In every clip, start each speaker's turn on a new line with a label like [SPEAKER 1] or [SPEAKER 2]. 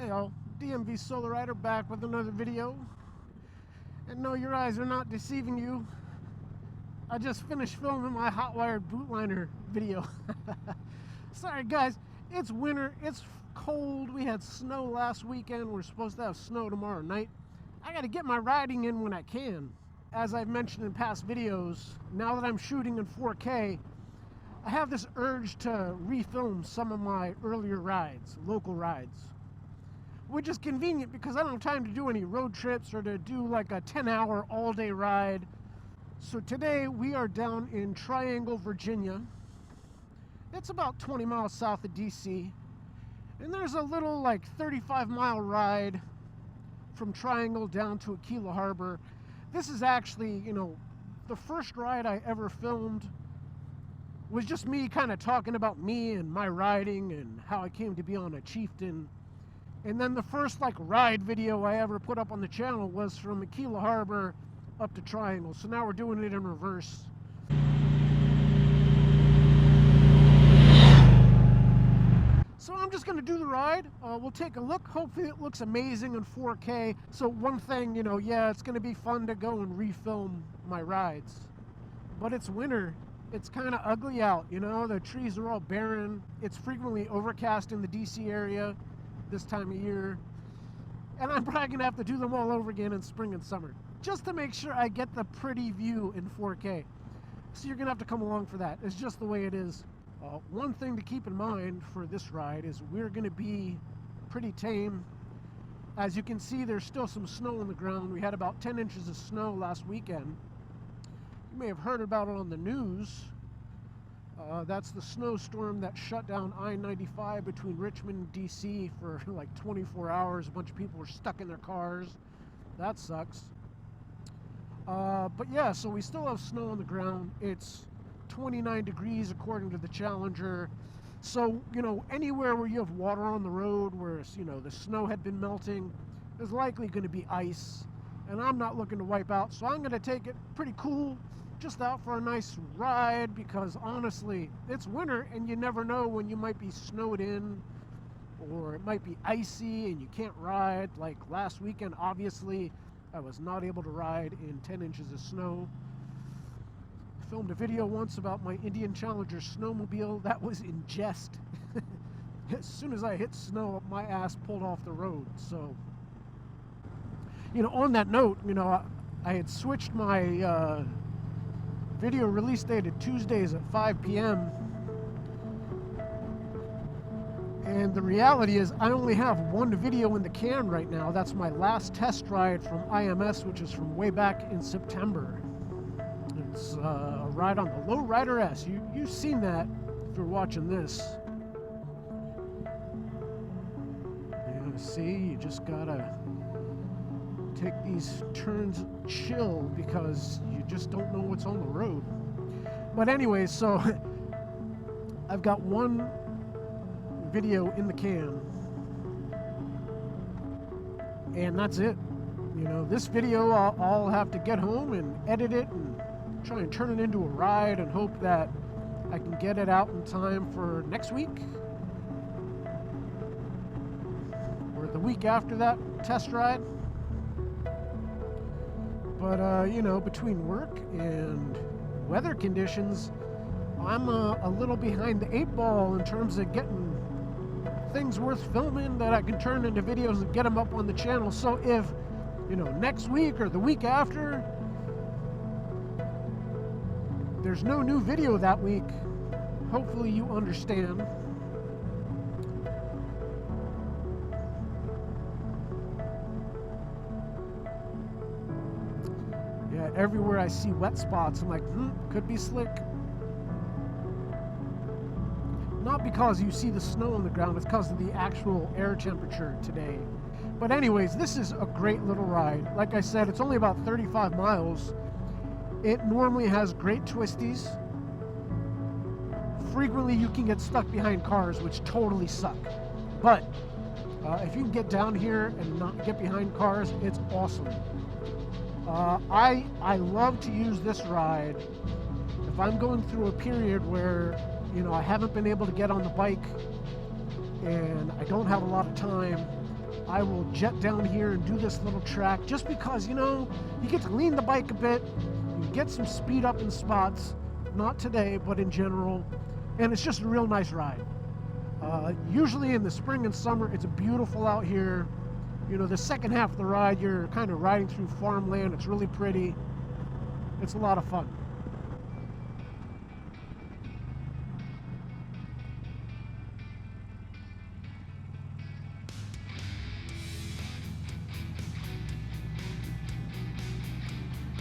[SPEAKER 1] Hey all, DMV Solar Rider back with another video. And no, your eyes are not deceiving you. I just finished filming my Hotwired bootliner video. Sorry guys, it's winter, it's cold. We had snow last weekend. We're supposed to have snow tomorrow night. I gotta get my riding in when I can. As I've mentioned in past videos, now that I'm shooting in 4K, I have this urge to refilm some of my earlier rides, local rides. Which is convenient because I don't have time to do any road trips or to do like a 10-hour all-day ride. So today we are down in Triangle, Virginia. It's about 20 miles south of DC. And there's a little like 35-mile ride from Triangle down to Aquia Harbor. This is actually, the first ride I ever filmed was just me kind of talking about me and my riding and how I came to be on a Chieftain. And then the first ride video I ever put up on the channel was from Aquia Harbor up to Triangle. So now we're doing it in reverse. So I'm just gonna do the ride. We'll take a look. Hopefully it looks amazing in 4K. So one thing, yeah, it's gonna be fun to go and refilm my rides. But it's winter. It's kind of ugly out, the trees are all barren. It's frequently overcast in the DC area this time of year, and I'm probably gonna have to do them all over again in spring and summer just to make sure I get the pretty view in 4K. So you're gonna have to come along for that. It's just the way it is. One thing to keep in mind for this ride is we're gonna be pretty tame. As you can see, there's still some snow on the ground. We had about 10 inches of snow last weekend. You may have heard about it on the news. That's the snowstorm that shut down I-95 between Richmond and DC for like 24 hours. A bunch of people were stuck in their cars. That sucks. But yeah, so we still have snow on the ground. It's 29 degrees according to the Challenger. So, anywhere where you have water on the road, where, the snow had been melting, there's likely going to be ice. And I'm not looking to wipe out, so I'm going to take it pretty cool. Just out for a nice ride, because honestly, it's winter and you never know when you might be snowed in or it might be icy and you can't ride. Like last weekend, obviously, I was not able to ride in 10 inches of snow. I filmed a video once about my Indian Challenger snowmobile. That was in jest. As soon as I hit snow, my ass pulled off the road. So, on that note, I had switched my video release date at Tuesdays at 5 p.m. And the reality is I only have one video in the can right now. That's my last test ride from IMS, which is from way back in September. It's a ride on the Lowrider S. You've seen that if you're watching this. Yeah, see, you just gotta take these turns chill because you just don't know what's on the road. But anyways, so I've got one video in the can and that's it. This video I'll have to get home and edit it and try and turn it into a ride and hope that I can get it out in time for next week or the week after that test ride. But, between work and weather conditions, I'm a little behind the 8 ball in terms of getting things worth filming that I can turn into videos and get them up on the channel. So if, next week or the week after, there's no new video that week, hopefully you understand. Everywhere I see wet spots, I'm like, could be slick. Not because you see the snow on the ground, it's because of the actual air temperature today. But anyways, this is a great little ride. Like I said, it's only about 35 miles. It normally has great twisties. Frequently you can get stuck behind cars, which totally suck. But if you can get down here and not get behind cars, it's awesome. I love to use this ride if I'm going through a period where, I haven't been able to get on the bike and I don't have a lot of time I will jet down here and do this little track just because, you know, you get to lean the bike a bit, you get some speed up in spots, not today, but in general, and it's just a real nice ride. Usually in the spring and summer, it's beautiful out here. You know, the second half of the ride, you're kind of riding through farmland. It's really pretty. It's a lot of fun.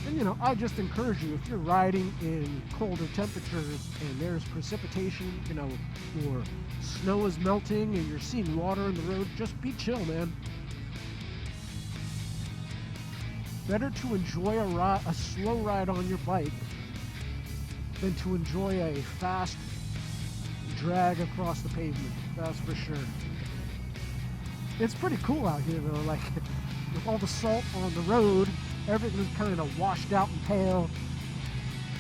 [SPEAKER 1] And you know, I just encourage you, if you're riding in colder temperatures and there's precipitation, you know, or snow is melting and you're seeing water in the road, just be chill, man. Better to enjoy a slow ride on your bike than to enjoy a fast drag across the pavement, that's for sure. It's pretty cool out here though, like with all the salt on the road, everything's kind of washed out and pale.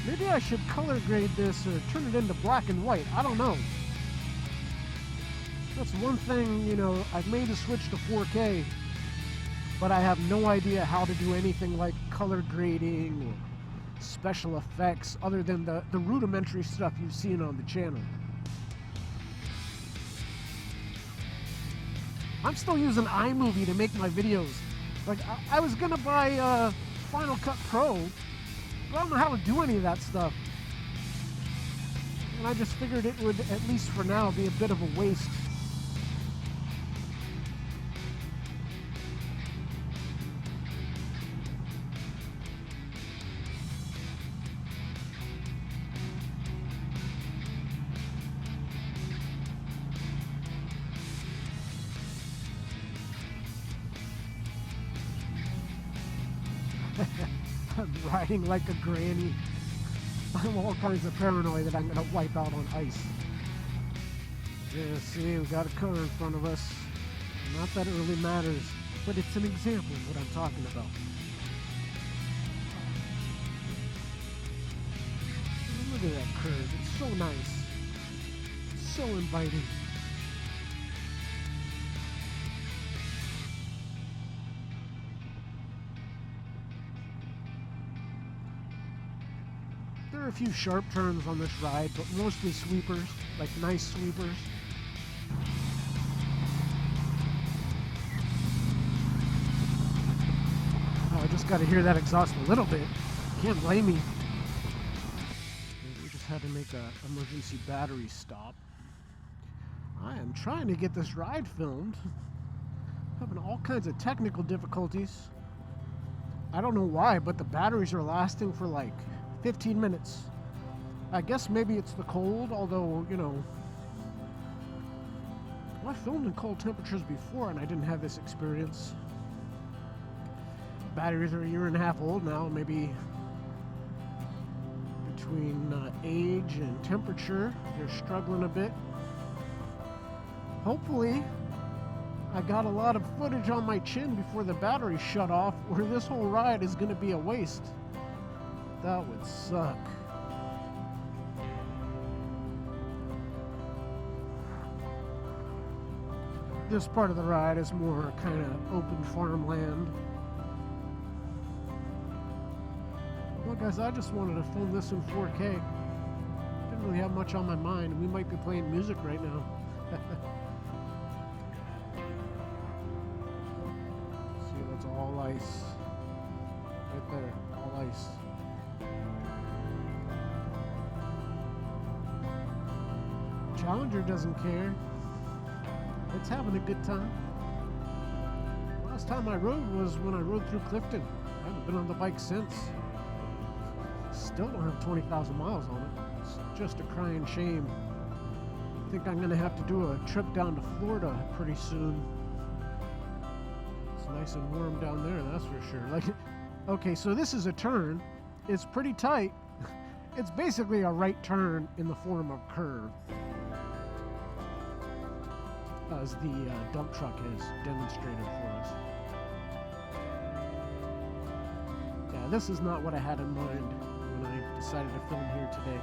[SPEAKER 1] Maybe I should color grade this or turn it into black and white, I don't know. That's one thing, you know, I've made the switch to 4K, but I have no idea how to do anything like color grading or special effects other than the rudimentary stuff you've seen on the channel. I'm still using iMovie to make my videos. Like, I was gonna buy Final Cut Pro, but I don't know how to do any of that stuff. And I just figured it would, at least for now, be a bit of a waste. I'm riding like a granny. I'm all kinds of paranoid that I'm gonna wipe out on ice. Yeah, see, we got a car in front of us. Not that it really matters, but it's an example of what I'm talking about. Look at that curve, it's so nice. It's so inviting. There are a few sharp turns on this ride, but mostly sweepers, like nice sweepers. Oh, I just got to hear that exhaust a little bit. Can't blame me. We just had to make an emergency battery stop. I am trying to get this ride filmed. Having all kinds of technical difficulties. I don't know why, but the batteries are lasting for like 15 minutes. I guess maybe it's the cold, although, you know, I filmed in cold temperatures before and I didn't have this experience. Batteries are 1.5 years old now, maybe between age and temperature, they're struggling a bit. Hopefully, I got a lot of footage on my chin before the battery shut off, or this whole ride is going to be a waste. That would suck. This part of the ride is more kind of open farmland. Well guys, I just wanted to film this in 4K. Didn't really have much on my mind. We might be playing music right now. See, that's all ice. Right there, all ice. Challenger doesn't care. It's having a good time. Last time I rode was when I rode through Clifton. I haven't been on the bike since. Still don't have 20,000 miles on it. It's just a crying shame. I think I'm gonna have to do a trip down to Florida pretty soon. It's nice and warm down there, that's for sure. Like, okay, so this is a turn. It's pretty tight. It's basically a right turn in the form of curve, as the dump truck has demonstrated for us. Yeah, this is not what I had in mind when I decided to film here today.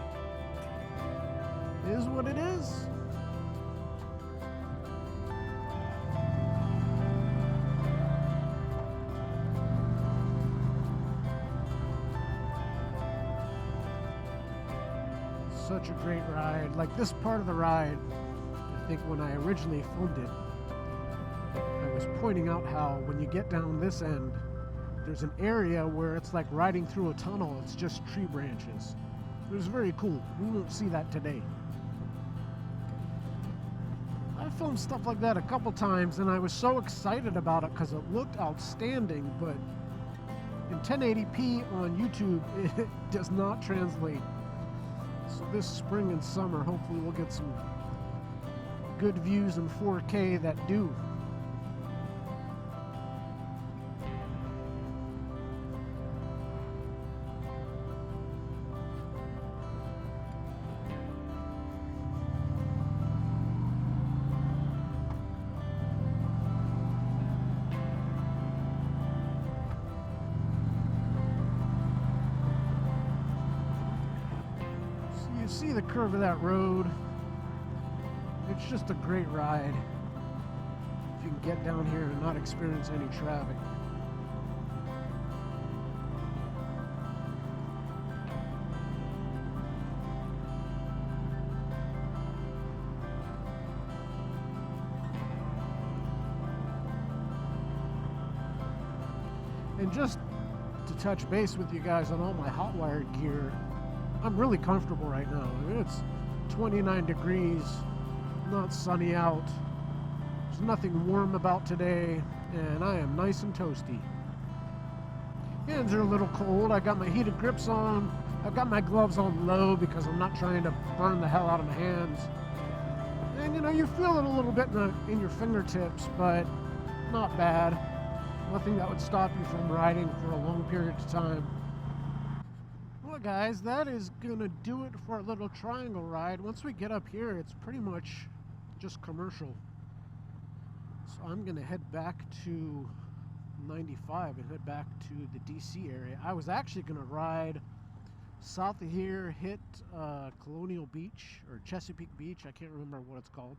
[SPEAKER 1] It is what it is. such a great ride. Like this part of the ride, I think when I originally filmed it, I was pointing out how when you get down this end, there's an area where it's like riding through a tunnel. It's just tree branches. It was very cool. We won't see that today. I filmed stuff like that a couple times and I was so excited about it because it looked outstanding, but in 1080p on YouTube, it does not translate. So this spring and summer, hopefully we'll get some good views in 4K that do. You see the curve of that road. It's just a great ride if you can get down here and not experience any traffic. And just to touch base with you guys on all my Hotwired gear, I'm really comfortable right now. I mean, it's 29 degrees, not sunny out. There's nothing warm about today, and I am nice and toasty. Hands are a little cold. I got my heated grips on. I've got my gloves on low because I'm not trying to burn the hell out of my hands. And you know, you feel it a little bit in your fingertips, but not bad. Nothing that would stop you from riding for a long period of time. Well guys, that is gonna do it for our little triangle ride. Once we get up here, it's pretty much just commercial. So I'm gonna head back to 95 and head back to the DC area. I was actually gonna ride south of here, hit Colonial Beach or Chesapeake Beach, I can't remember what it's called,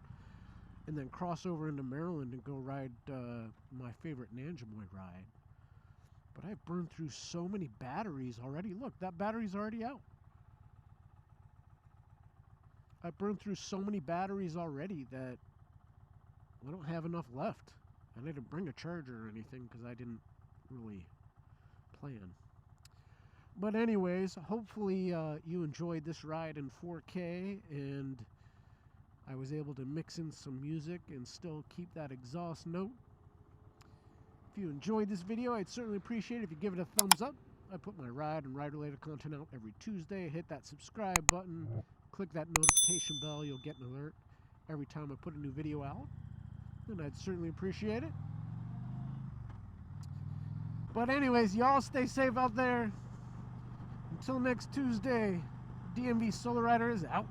[SPEAKER 1] and then cross over into Maryland and go ride my favorite Nanjamoy ride. But I've burned through so many batteries already. Look, that battery's already out. I've burned through so many batteries already that I don't have enough left. I didn't bring a charger or anything because I didn't really plan. But anyways, hopefully you enjoyed this ride in 4K, and I was able to mix in some music and still keep that exhaust note. If you enjoyed this video, I'd certainly appreciate it if you give it a thumbs up. I put my ride and ride-related content out every Tuesday. Hit that subscribe button, click that notification bell. You'll get an alert every time I put a new video out, and I'd certainly appreciate it. But anyways, y'all stay safe out there. Until next Tuesday, DMV Solar Rider is out.